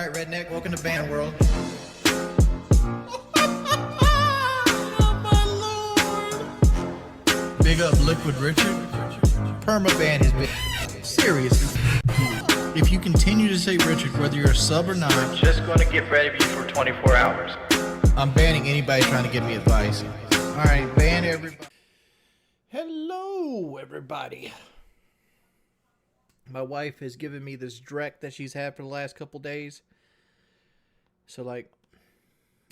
right, redneck. Welcome to band world. Big up Liquid Richard. Permaban has been seriously. If you continue to say Richard, whether you're a sub or not, I'm just going to get ready for you for 24 hours. I'm banning anybody trying to give me advice. All right, ban everybody. Hello, everybody. My wife has given me this dreck that she's had for the last couple days. So, like,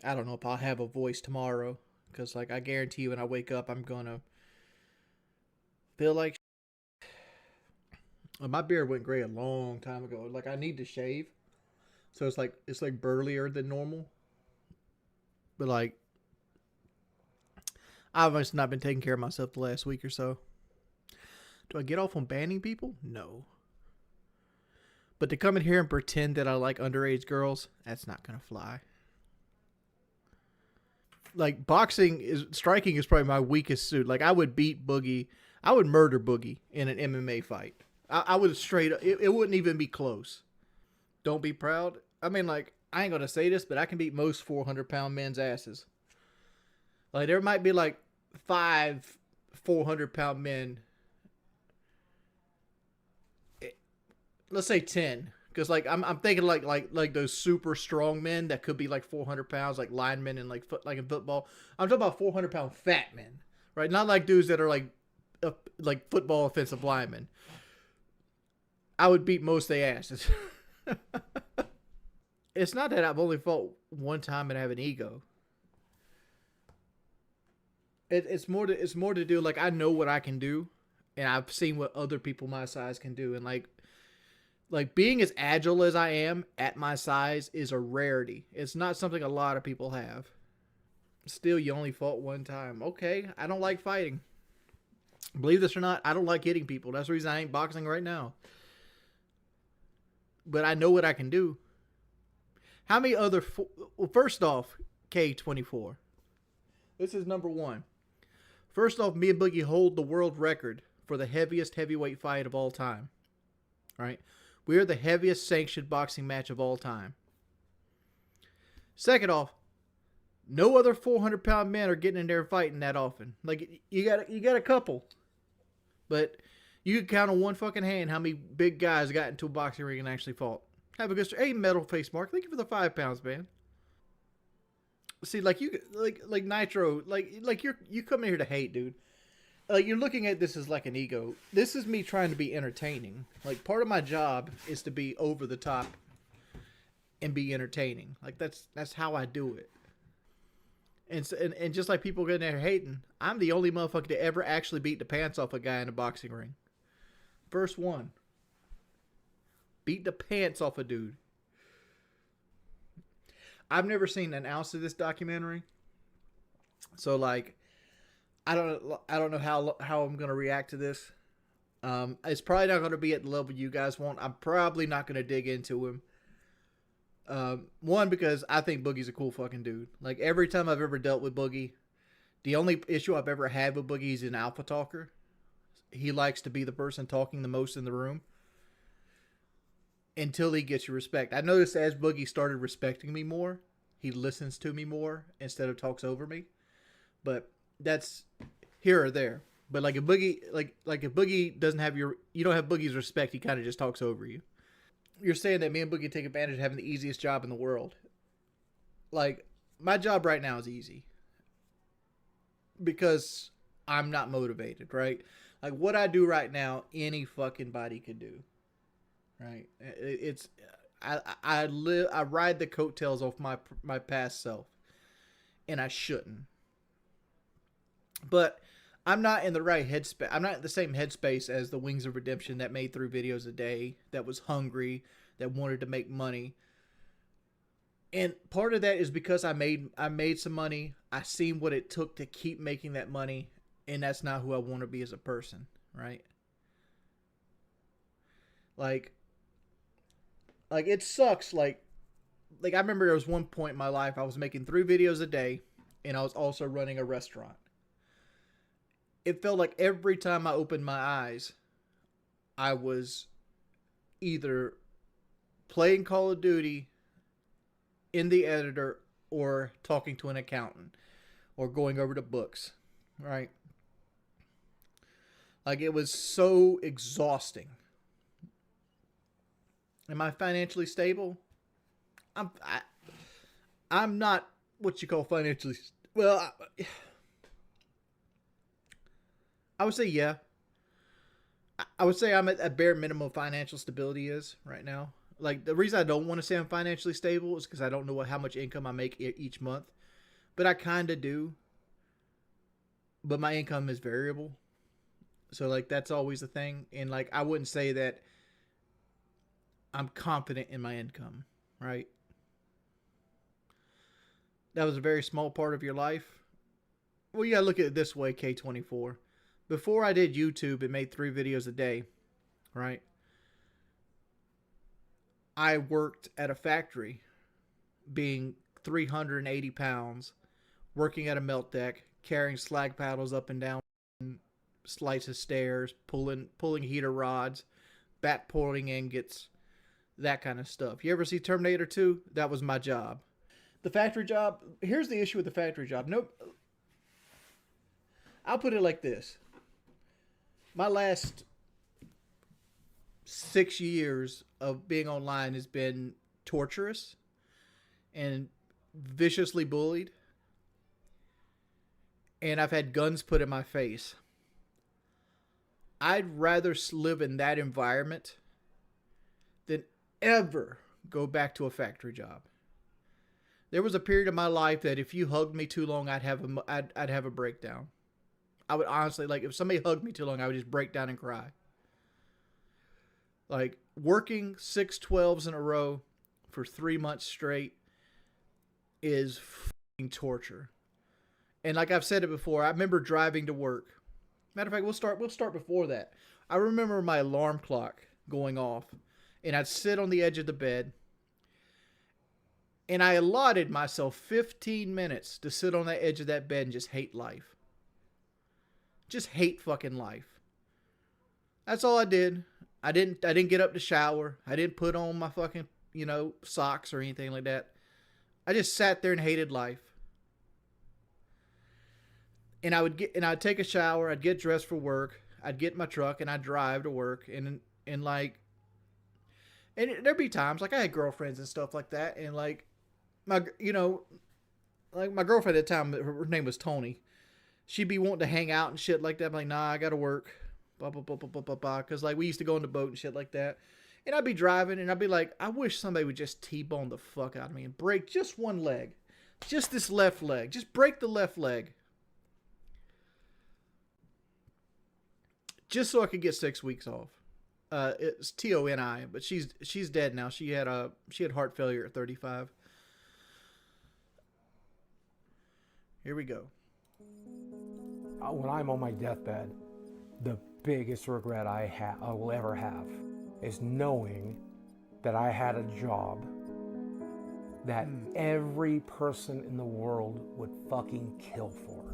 I don't know if I'll have a voice tomorrow. Because, like, I guarantee you when I wake up, I'm going to feel like my beard went gray a long time ago. Like, I need to shave. So, it's like burlier than normal. But, like, I've just not been taking care of myself the last week or so. Do I get off on banning people? No. But to come in here and pretend that I like underage girls, that's not going to fly. Like, striking is probably my weakest suit. Like, I would beat Boogie. I would murder Boogie in an MMA fight. I would straight up, it wouldn't even be close. Don't be proud. I mean, like, I ain't going to say this, but I can beat most 400-pound men's asses. Like, there might be, like, 5 400-pound men. Let's say 10, because like I'm thinking like those super strong men that could be like 400 pounds, like linemen and like in football. I'm talking about 400-pound fat men, right? Not like dudes that are like football offensive linemen. I would beat most of their asses. It's not that I've only fought one time and I have an ego. It's more to do, like, I know what I can do, and I've seen what other people my size can do, and like being as agile as I am at my size is a rarity. It's not something a lot of people have. Still, you only fought one time. Okay, I don't like fighting. Believe this or not, I don't like hitting people. That's the reason I ain't boxing right now. But I know what I can do. How many other... Well, first off, K24. This is number one. First off, me and Boogie hold the world record for the heaviest heavyweight fight of all time. Right? We are the heaviest sanctioned boxing match of all time. Second off, no other 400-pound men are getting in there fighting that often. Like, you got a couple, but you can count on one fucking hand how many big guys got into a boxing ring and actually fought. Have a good story. Hey, Metal Face Mark, thank you for the 5 pounds, man. See, like you, like Nitro, like you come in here to hate, dude. Like, you're looking at this as like an ego. This is me trying to be entertaining. Like, part of my job is to be over the top and be entertaining. Like, that's how I do it. And just like people getting there hating, I'm the only motherfucker to ever actually beat the pants off a guy in a boxing ring. First one. Beat the pants off a dude. I've never seen an ounce of this documentary. So, like, I don't know how I'm going to react to this. It's probably not going to be at the level you guys want. I'm probably not going to dig into him. One, because I think Boogie's a cool fucking dude. Like, every time I've ever dealt with Boogie, the only issue I've ever had with Boogie is an alpha talker. He likes to be the person talking the most in the room. Until he gets your respect. I noticed as Boogie started respecting me more, he listens to me more instead of talks over me. But that's here or there. But like if Boogie, like if Boogie doesn't have you don't have Boogie's respect, he kind of just talks over you. You're saying that me and Boogie take advantage of having the easiest job in the world. Like, my job right now is easy because I'm not motivated, right? Like, what I do right now, any fucking body could do, right? It's I ride the coattails off my past self, and I shouldn't. But I'm not in the right headspace. I'm not in the same headspace as the Wings of Redemption that made 3 videos a day, that was hungry, that wanted to make money. And part of that is because I made some money. I seen what it took to keep making that money, and that's not who I want to be as a person, right? Like it sucks. Like I remember there was one point in my life I was making 3 videos a day, and I was also running a restaurant. It felt like every time I opened my eyes, I was either playing Call of Duty in the editor or talking to an accountant or going over the books, right? Like, it was so exhausting. Am I financially stable? I'm not what you call financially. Well, I would say yeah. I would say I'm at a bare minimum financial stability is right now. Like, the reason I don't want to say I'm financially stable is because I don't know how much income I make each month, but I kind of do. But my income is variable, so like that's always a thing. And like, I wouldn't say that I'm confident in my income, right? That was a very small part of your life. Well, you gotta look at it this way, K24. Before I did YouTube and made 3 videos a day, right? I worked at a factory being 380 pounds, working at a melt deck, carrying slag paddles up and down flights of stairs, pulling heater rods, bat pulling ingots, that kind of stuff. You ever see Terminator 2? That was my job. The factory job, here's the issue with the factory job. Nope. I'll put it like this. My last 6 years of being online has been torturous and viciously bullied. And I've had guns put in my face. I'd rather live in that environment than ever go back to a factory job. There was a period of my life that if you hugged me too long, I'd have a breakdown. I would honestly, like, if somebody hugged me too long, I would just break down and cry. Like, working 6/12s in a row for 3 months straight is fucking torture. And like I've said it before, I remember driving to work. Matter of fact, we'll start before that. I remember my alarm clock going off, and I'd sit on the edge of the bed, and I allotted myself 15 minutes to sit on the edge of that bed and just hate life. Just hate fucking life. That's all I did. I didn't get up to shower. I didn't put on my fucking, socks or anything like that. I just sat there and hated life. And I'd take a shower, I'd get dressed for work, I'd get in my truck and I'd drive to work, and there'd be times, like, I had girlfriends and stuff like that, and like my girlfriend at the time, her name was Tony. She'd be wanting to hang out and shit like that. I'm like, nah, I gotta work. Blah, blah, blah, blah, blah, blah, blah. Cause like we used to go on the boat and shit like that. And I'd be driving and I'd be like, I wish somebody would just T-bone the fuck out of me and break just one leg. Just this left leg. Just break the left leg. Just so I could get 6 weeks off. It's Toni, but she's dead now. She had heart failure at 35. Here we go. When I'm on my deathbed, the biggest regret I will ever have is knowing that I had a job that every person in the world would fucking kill for,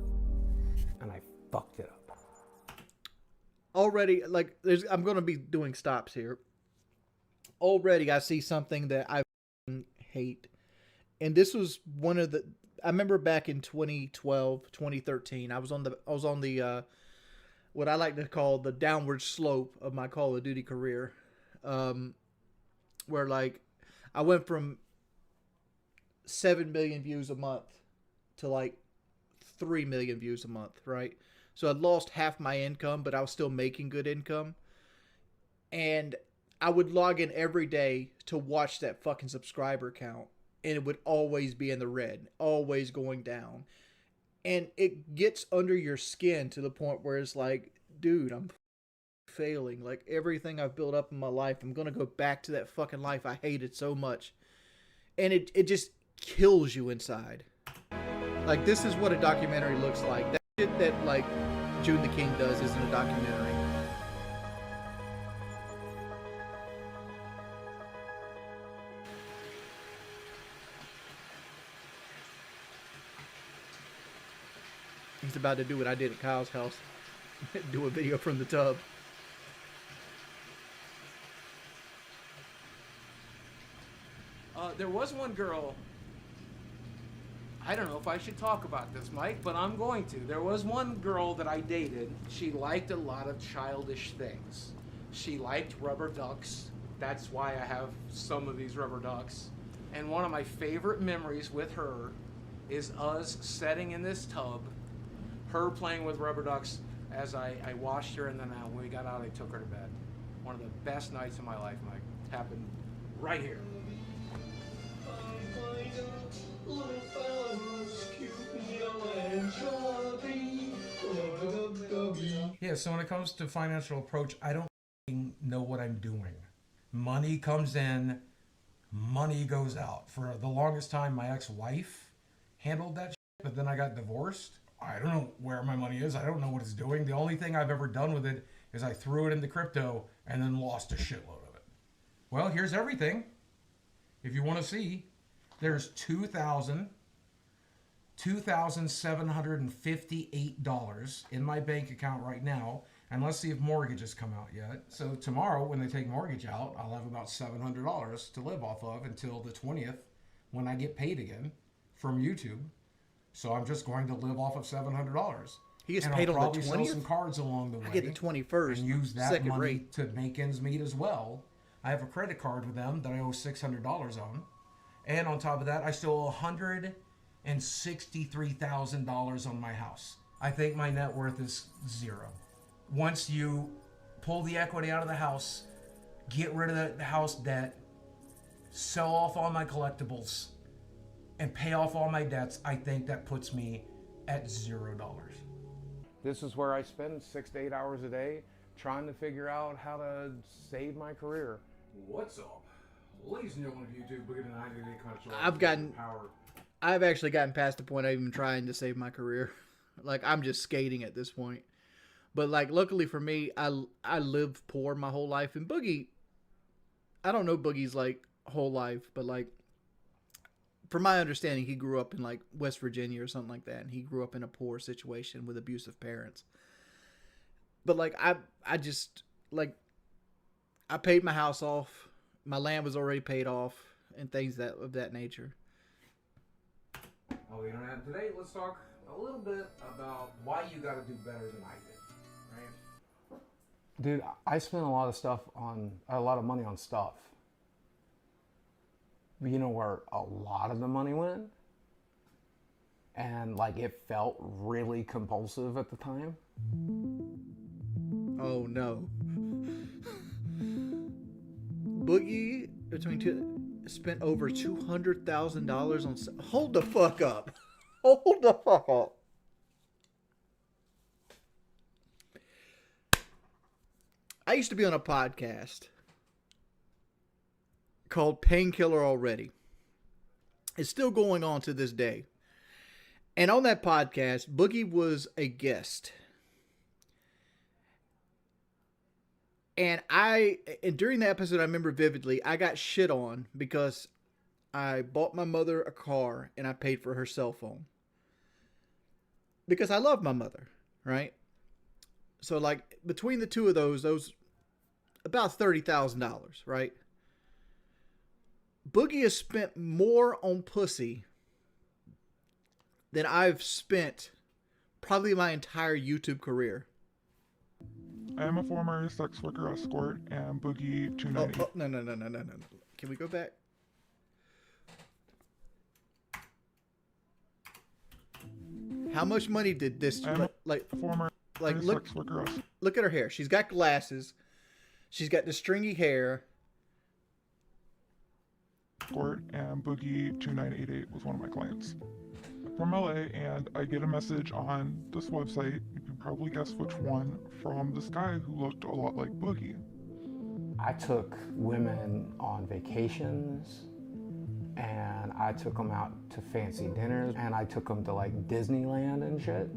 and I fucked it up. Already, like, I'm going to be doing stops here. Already, I see something that I hate, and this was one of the. I remember back in 2012, 2013, I was on the what I like to call the downward slope of my Call of Duty career, where like I went from 7 million views a month to like 3 million views a month, right? So I lost half my income, but I was still making good income. And I would log in every day to watch that fucking subscriber count, and it would always be in the red, always going down. And it gets under your skin to the point where it's like, dude, I'm failing. Like, everything I've built up in my life, I'm going to go back to that fucking life I hated so much. And it just kills you inside. Like, this is what a documentary looks like. That shit that, like, June the King does isn't a documentary. He's about to do what I did at Kyle's house. Do a video from the tub. There was one girl I don't know if I should talk about this, Mike, but I'm going to. There was one girl that I dated. She liked a lot of childish things. She liked rubber ducks. That's why I have some of these rubber ducks. And one of my favorite memories with her is us sitting in this tub, her playing with rubber ducks as I washed her, and then when we got out, I took her to bed. One of the best nights of my life, Mike. Happened right here. Yeah, so when it comes to financial approach, I don't know what I'm doing. Money comes in, money goes out. For the longest time, my ex-wife handled that shit, but then I got divorced. I don't know where my money is. I don't know what it's doing. The only thing I've ever done with it is I threw it into crypto and then lost a shitload of it. Well, here's everything. If you want to see, there's $2,758 in my bank account right now. And let's see if mortgages come out yet. So tomorrow, when they take mortgage out, I'll have about $700 to live off of until the 20th when I get paid again from YouTube. So I'm just going to live off of $700. He gets paid on the 20th? I'll probably sell some cards along the way. I get the 21st. And use that second money rate. to make ends meet as well. I have a credit card with them that I owe $600 on. And on top of that, I still owe $163,000 on my house. I think my net worth is zero. Once you pull the equity out of the house, get rid of the house debt, sell off all my collectibles, and pay off all my debts, I think that puts me at $0. This is where I spend 6 to 8 hours a day trying to figure out how to save my career. What's up? Ladies and gentlemen of YouTube, Boogie2988 I've actually gotten past the point of even trying to save my career. Like, I'm just skating at this point. But, like, luckily for me, I lived poor my whole life. And Boogie, I don't know Boogie's, like, whole life. But, like, from my understanding, he grew up in, like, West Virginia or something like that. And he grew up in a poor situation with abusive parents. But, like, I just, like, I paid my house off. My land was already paid off. And things of that nature. Oh, the internet. Today, let's talk a little bit about why you got to do better than I did. Right? Dude, I spent a lot of money on stuff. But you know where a lot of the money went? And like it felt really compulsive at the time. Oh no. Boogie spent over $200,000 on. Hold the fuck up. Hold the fuck up. I used to be on a podcast called Painkiller Already. It's still going on to this day. And on that podcast, Boogie was a guest. And during the episode, I remember vividly, I got shit on because I bought my mother a car and I paid for her cell phone. Because I love my mother, right? So, like, between the two of those about $30,000, right? Boogie has spent more on pussy than I've spent probably my entire YouTube career. I am a former sex worker escort and Boogie2988. No. Can we go back? How much money did this Former sex worker escort. Look at her hair. She's got glasses. She's got the stringy hair. And Boogie2988 was one of my clients. I'm from LA, and I get a message on this website, you can probably guess which one, from this guy who looked a lot like Boogie. I took women on vacations, and I took them out to fancy dinners, and I took them to like Disneyland and shit.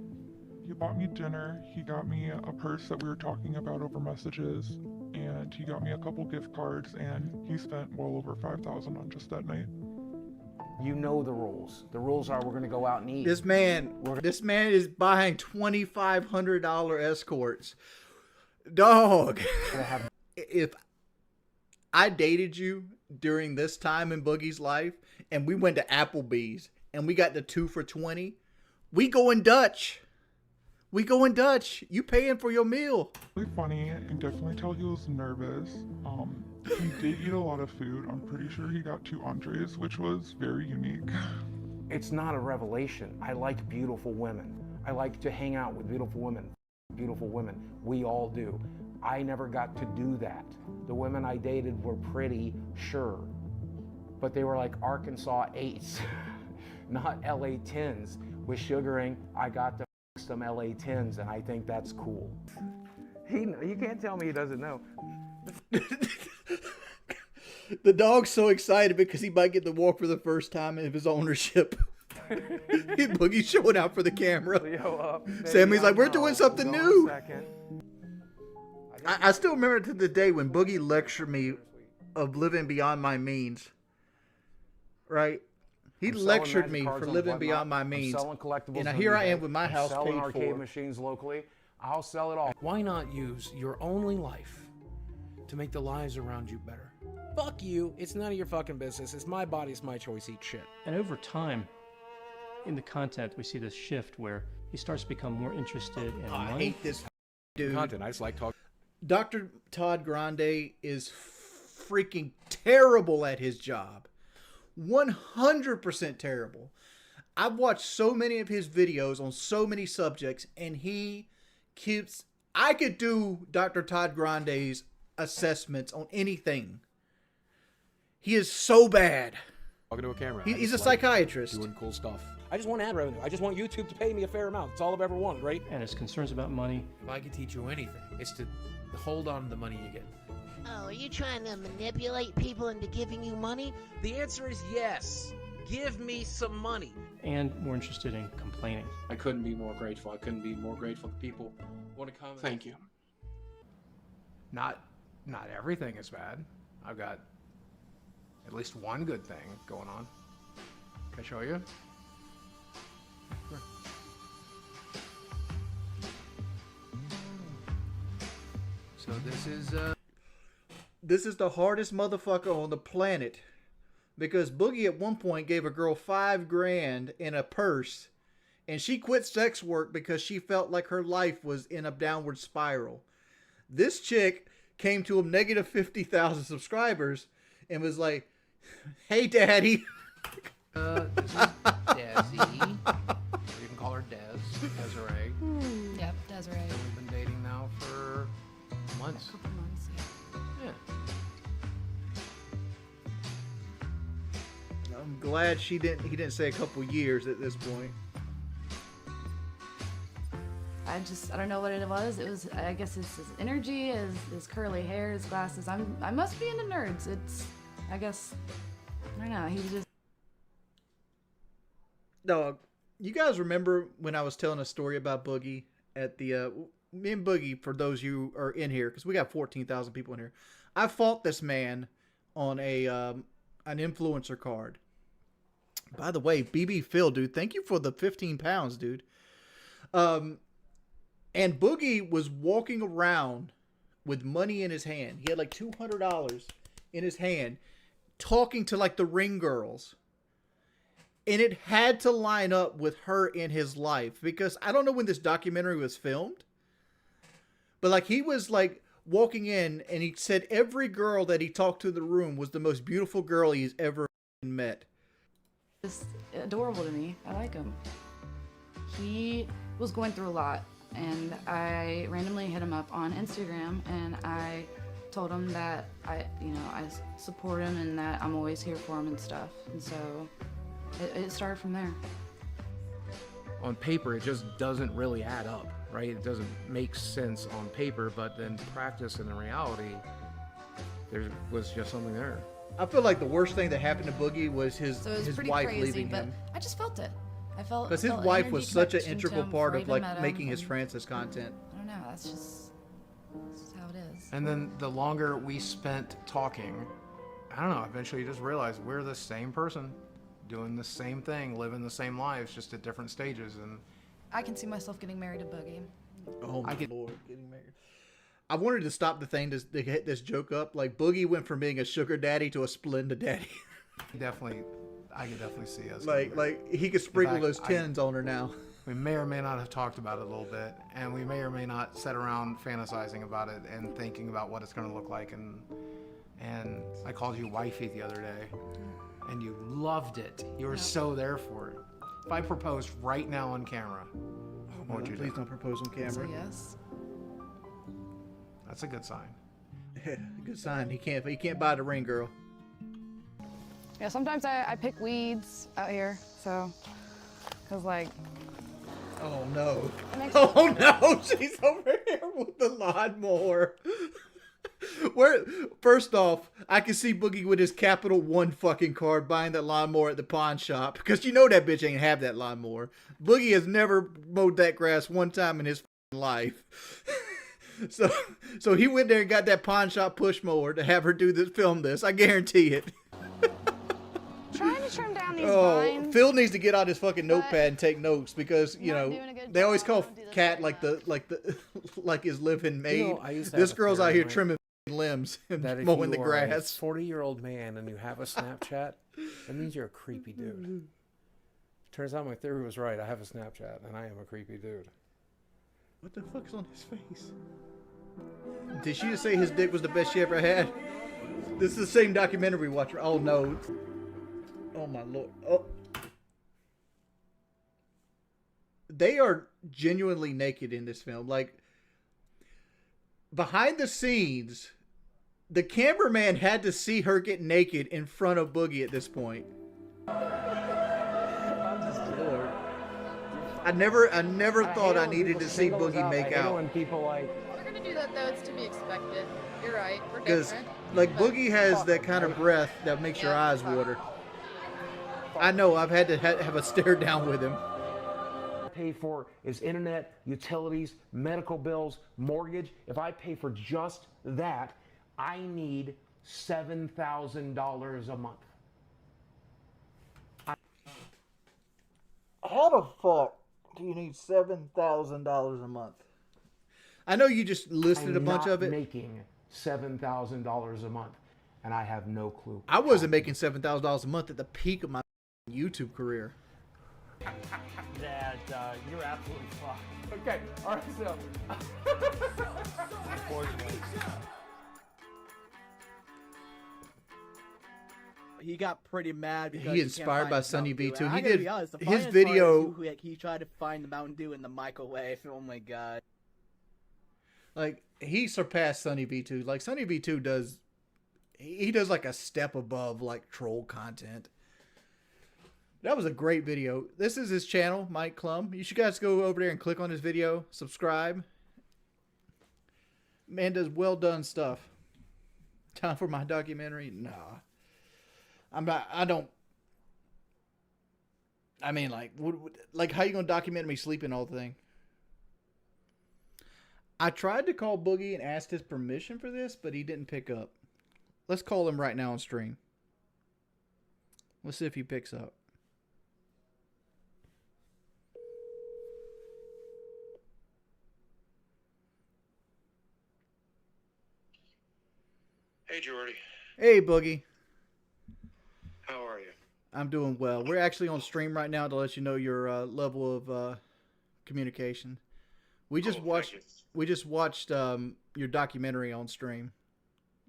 He bought me dinner, he got me a purse that we were talking about over messages, and he got me a couple gift cards, and he spent well over $5,000 on just that night. You know the rules. The rules are we're going to go out and eat. This man is buying $2,500 escorts. Dog. If I dated you during this time in Boogie's life and we went to Applebee's and we got the 2 for $20, we going Dutch. We going Dutch. You paying for your meal. Really funny. You can definitely tell he was nervous. He did eat a lot of food. I'm pretty sure he got 2 entrees, which was very unique. It's not a revelation. I like beautiful women. I like to hang out with beautiful women. Beautiful women. We all do. I never got to do that. The women I dated were pretty, sure. But they were like Arkansas 8s, not LA 10s. With sugaring, I got to some LA 10s, and I think that's cool. You can't tell me he doesn't know. The dog's so excited because he might get to walk for the first time of his ownership. Boogie's showing out for the camera. Sammy's like, we're doing something new. I still remember to the day when Boogie lectured me of living beyond my means. Right? He lectured me for living beyond my means. And here I am with my house paid for. Arcade machines locally. I'll sell it all. Why not use your only life to make the lives around you better? Fuck you. It's none of your fucking business. It's my body. It's my choice. Eat shit. And over time, in the content, we see this shift where he starts to become more interested in I money. hate this dude. Content. I just like talking. Dr. Todd Grande is freaking terrible at his job. 100% terrible. I've watched so many of his videos on so many subjects, and he keeps... I could do Dr. Todd Grande's assessments on anything. He is so bad. Talking to a camera. He's a psychiatrist. Doing cool stuff. I just want ad revenue. I just want YouTube to pay me a fair amount. That's all I've ever wanted, right? And his concerns about money. If I could teach you anything, it's to hold on to the money you get. Oh, are you trying to manipulate people into giving you money? The answer is yes. Give me some money. And more interested in complaining. I couldn't be more grateful. I couldn't be more grateful that people want to come. Thank you. Not everything is bad. I've got at least one good thing going on. Can I show you? Sure. So This is the hardest motherfucker on the planet. Because Boogie at one point gave a girl $5,000 in a purse, and she quit sex work because she felt like her life was in a downward spiral. This chick came to him negative 50,000 subscribers and was like, "Hey, daddy." this is Desi. You can call her Des. Desiree. Yep, Desiree. And we've been dating now for months. A couple months, yeah. Yeah. I'm glad he didn't say a couple years at this point. I don't know what it was. It was, I guess it's his energy, his curly hair, his glasses. I must be into nerds. I guess, I don't know, he was just. Dog, you guys remember when I was telling a story about Boogie at the, me and Boogie, for those of you who are in here, because we got 14,000 people in here. I fought this man on an influencer card. By the way, BB Phil, dude, thank you for the 15 pounds, dude. And Boogie was walking around with money in his hand. He had like $200 in his hand, talking to like the ring girls. And it had to line up with her in his life, because I don't know when this documentary was filmed, but like he was like walking in and he said every girl that he talked to in the room was the most beautiful girl he's ever met. Just adorable to me. I like him. He was going through a lot, and I randomly hit him up on Instagram, and I told him that I support him and that I'm always here for him and stuff. And so it started from there. On paper, it just doesn't really add up, right? It doesn't make sense on paper, but then practice and in reality, there was just something there. I feel like the worst thing that happened to Boogie was his pretty wife crazy, leaving but him. I just felt it. I felt Because his felt wife energy was such an connection to integral him part before I of even like met him, making his and Francis content. I don't know. That's just how it is. And then the longer we spent talking, I don't know, eventually you just realize we're the same person, doing the same thing, living the same lives, just at different stages. And I can see myself getting married to Boogie. Oh my Lord, getting married. I wanted to stop the thing to hit this joke up. Like Boogie went from being a sugar daddy to a Splenda daddy. definitely, I could definitely see us. Like he could sprinkle fact, those tins on her now. We may or may not have talked about it a little bit, and we may or may not sit around fantasizing about it and thinking about what it's going to look like. And I called you wifey the other day, and you loved it. You were so there for it. If I proposed right now on camera, what would you do? Please don't propose on camera. Yes. That's a good sign. Yeah, good sign. He can't buy the ring, girl. Yeah, sometimes I pick weeds out here, so, cause like. Oh no! Oh no! She's over here with the lawnmower. Where? First off, I can see Boogie with his Capital One fucking card buying that lawnmower at the pawn shop, because you know that bitch ain't have that lawnmower. Boogie has never mowed that grass one time in his life. So he went there and got that pawn shop push mower to have her film this. I guarantee it. Trying to trim down these vines. Phil needs to get out his fucking notepad and take notes, because you know they always call Cat like his living maid. You know, I used to This have a girl's out theory, here right, trimming limbs and that if mowing the you are a grass. 40-year-old man and you have a Snapchat, that means you're a creepy dude. Turns out my theory was right. I have a Snapchat and I am a creepy dude. What the fuck's on his face? Did she just say his dick was the best she ever had? This is the same documentary we watched. Oh no. Oh my lord. Oh. They are genuinely naked in this film. Like, behind the scenes, the cameraman had to see her get naked in front of Boogie at this point. Lord. I never thought I needed to see Boogie make out. When people like, We're gonna do that though. It's to be expected. You're right. We're Because, different. like, Boogie has that kind of breath that makes your eyes water. I know, I've had to have a stare down with him. pay for is internet, utilities, medical bills, mortgage. If I pay for just that, I need $7,000 a month. How the fuck do you need $7,000 a month? I know you just listed a bunch of it. I'm making $7,000 a month, and I have no clue. I wasn't making $7,000 a month at the peak of my YouTube career. Dad, you're absolutely fucked. Okay, all right, so. Unfortunately. He got pretty mad because He inspired by Sunny V2. And He I gotta did be honest, the his funniest part video. is he tried to find the Mountain Dew in the microwave. Oh my god. Like, he surpassed Sunny V2. Like, Sunny V2 does, he does like a step above like troll content. That was a great video. This is his channel, Mike Klum. You should guys go over there and click on his video, subscribe. Man does well done stuff. Time for my documentary? Nah. I mean, like how you gonna document me sleeping all the thing? I tried to call Boogie and asked his permission for this, but he didn't pick up. Let's call him right now on stream. Let's see if he picks up. Hey, Jordy. Hey, Boogie. How are you? I'm doing well. We're actually on stream right now to let you know your level of communication. We just watched your documentary on stream,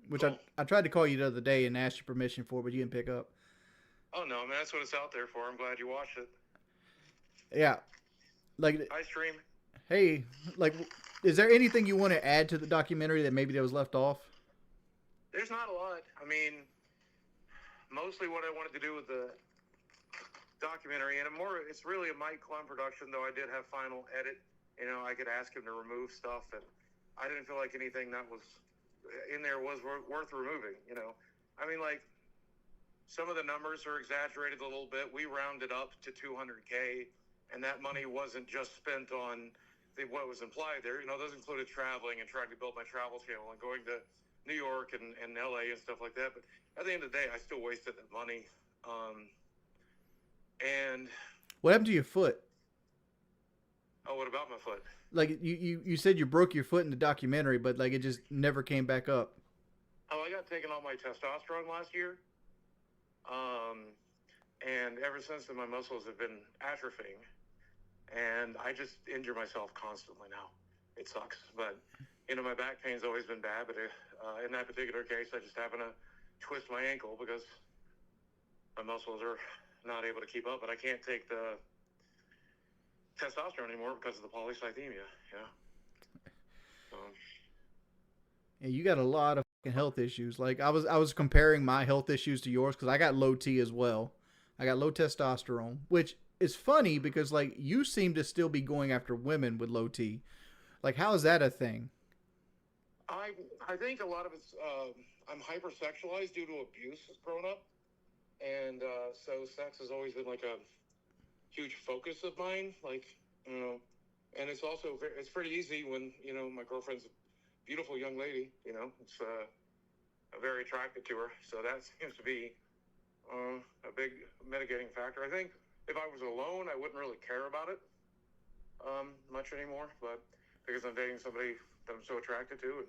which cool. I tried to call you the other day and asked your permission for, but you didn't pick up. Oh no, man, that's what it's out there for. I'm glad you watched it. Yeah, like I stream. Hey, like, is there anything you want to add to the documentary that maybe that was left off? There's not a lot. I mean, mostly what I wanted to do with the documentary, and it's really a Mike Klum production, though I did have final edit. You know, I could ask him to remove stuff, and I didn't feel like anything that was in there was worth removing, you know. I mean, like, some of the numbers are exaggerated a little bit. We rounded up to 200K, and that money wasn't just spent on what was implied there. You know, those included traveling and trying to build my travel channel and going to New York and LA and stuff like that. But at the end of the day, I still wasted that money. And what happened to your foot? Oh, what about my foot? Like, you said you broke your foot in the documentary, but like it just never came back up. Oh, I got taken off my testosterone last year. And ever since then, my muscles have been atrophying, and I just injure myself constantly now. It sucks, but you know, my back pain's always been bad. But in that particular case, I just happen to twist my ankle because my muscles are not able to keep up. But I can't take the testosterone anymore because of the polycythemia. Yeah, you got a lot of fucking health issues. Like I was comparing my health issues to yours because I got low T as well. I got low testosterone, which is funny because like you seem to still be going after women with low T. Like, how is that a thing? I think a lot of it's I'm hypersexualized due to abuse growing up, and so sex has always been like a huge focus of mine. Like, you know, and it's also it's pretty easy when you know my girlfriend's a beautiful young lady. You know, it's very attracted to her, so that seems to be a big mitigating factor. I think if I was alone, I wouldn't really care about it much anymore, but because I'm dating somebody that I'm so attracted to, and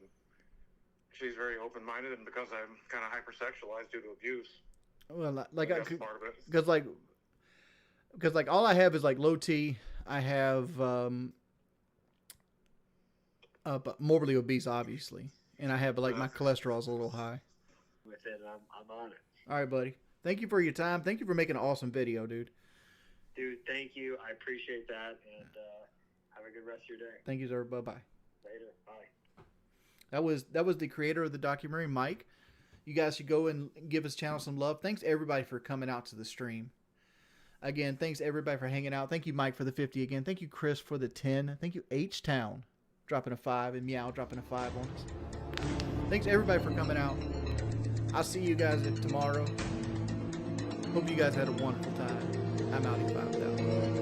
she's very open-minded, and because I'm kind of hypersexualized due to abuse. Well, like that's part of it. Because like all I have is like low T. I have morbidly obese, obviously, and I have like my cholesterol's a little high. With it, I'm on it. All right, buddy. Thank you for your time. Thank you for making an awesome video, dude. Dude, thank you. I appreciate that, and have a good rest of your day. Thank you, sir. Bye-bye. Later. Bye. That was the creator of the documentary, Mike. You guys should go and give his channel some love. Thanks everybody for coming out to the stream. Again, thanks everybody for hanging out. Thank you, Mike, for the 50 again. Thank you, Chris, for the 10. Thank you, H-Town, dropping a 5, and Meow dropping a 5 on us. Thanks everybody for coming out. I'll see you guys tomorrow. Hope you guys had a wonderful time. I'm out at 5,000.